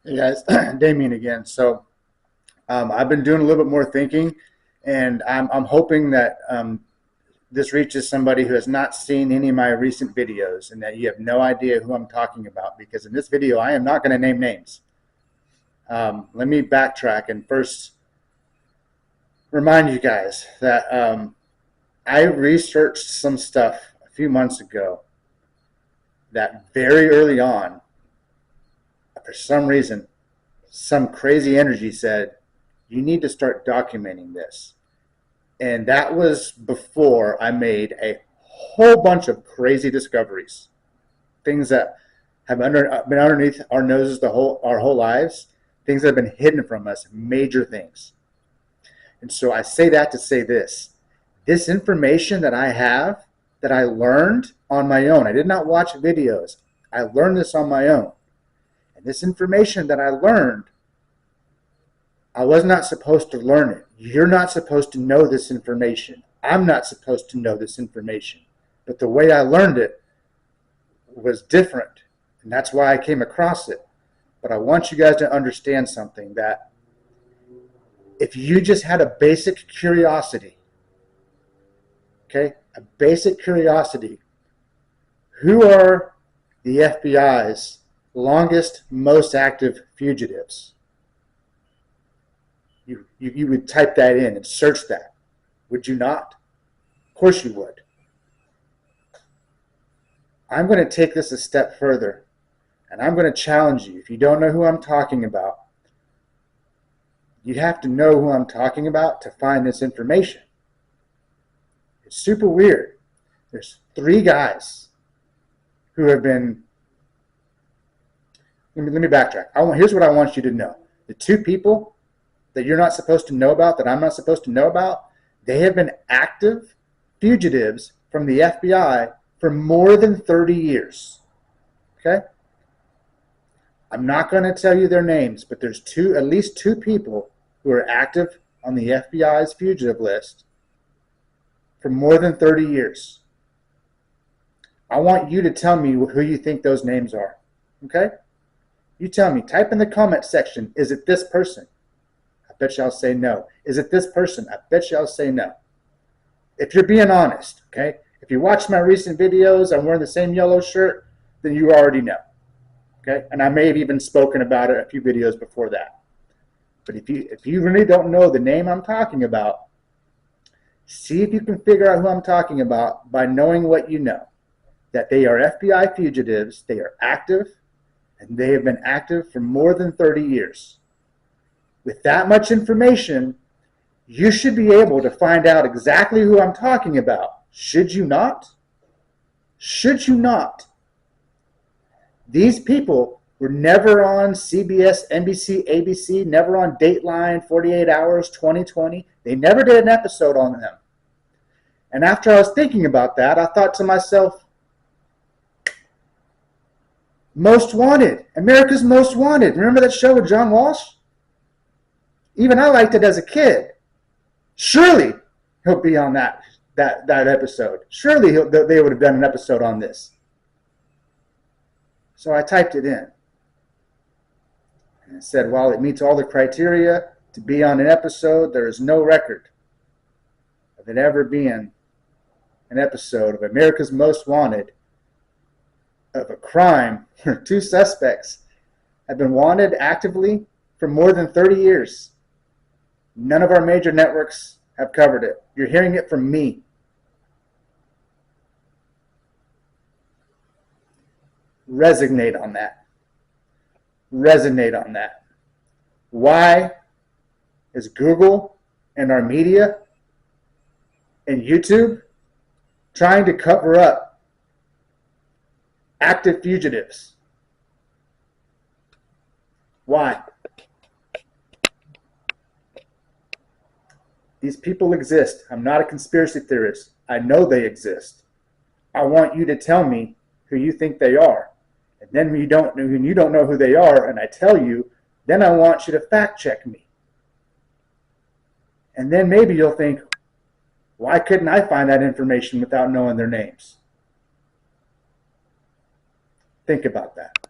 Hey guys, Damien again. I've been doing a little bit more thinking, and I'm hoping that this reaches somebody who has not seen any of my recent videos and that you have no idea who I'm talking about, because in this video I am not going to name names. Let me backtrack and first remind you guys that I researched some stuff a few months ago that very early on, for some reason, some crazy energy said, you need to start documenting this. And that was before I made a whole bunch of crazy discoveries, things that have been underneath our noses our whole lives, things that have been hidden from us, major things. And so I say that to say this information that I have, that I learned on my own. I did not watch videos. I learned this on my own. And this information that I learned, I was not supposed to learn it. You're not supposed to know this information. I'm not supposed to know this information. But the way I learned it was different, and that's why I came across it. But I want you guys to understand something, that if you just had a basic curiosity, okay, a basic curiosity, who are the FBI's longest, most active fugitives? You would type that in and search that. Would you not? Of course you would. I'm going to take this a step further, and I'm going to challenge you. If you don't know who I'm talking about, you have to know who I'm talking about to find this information. It's super weird. There's 3 guys who have been... Let me backtrack. Here's what I want you to know. The 2 people that you're not supposed to know about, that I'm not supposed to know about, they have been active fugitives from the FBI for more than 30 years. Okay? I'm not going to tell you their names, but there's at least two people who are active on the FBI's fugitive list for more than 30 years. I want you to tell me who you think those names are. Okay? You tell me. Type in the comment section, is it this person? I bet you I'll say no. Is it this person? I bet you I'll say no. If you're being honest, okay? If you watch my recent videos, I'm wearing the same yellow shirt, then you already know. Okay? And I may have even spoken about it a few videos before that. But if you really don't know the name I'm talking about, see if you can figure out who I'm talking about by knowing what you know. That they are FBI fugitives, they are active, and they have been active for more than 30 years. With that much information, you should be able to find out exactly who I'm talking about. Should you not? Should you not? These people were never on CBS, NBC, ABC, never on Dateline, 48 Hours, 2020. They never did an episode on them. And after I was thinking about that, I thought to myself, Most Wanted, America's Most Wanted. Remember that show with John Walsh? Even I liked it as a kid. Surely he'll be on that episode. Surely they would have done an episode on this. So I typed it in. And it said, while it meets all the criteria to be on an episode, there is no record of it ever being an episode of America's Most Wanted of a crime where 2 suspects have been wanted actively for more than 30 years. None of our major networks have covered it. You're hearing it from me. Resonate on that. Resonate on that. Why is Google and our media and YouTube trying to cover up active fugitives? Why? These people exist. I'm not a conspiracy theorist. I know they exist. I want you to tell me who you think they are. And then when you don't know who they are, and I tell you, then I want you to fact check me. And then maybe you'll think, why couldn't I find that information without knowing their names? Think about that.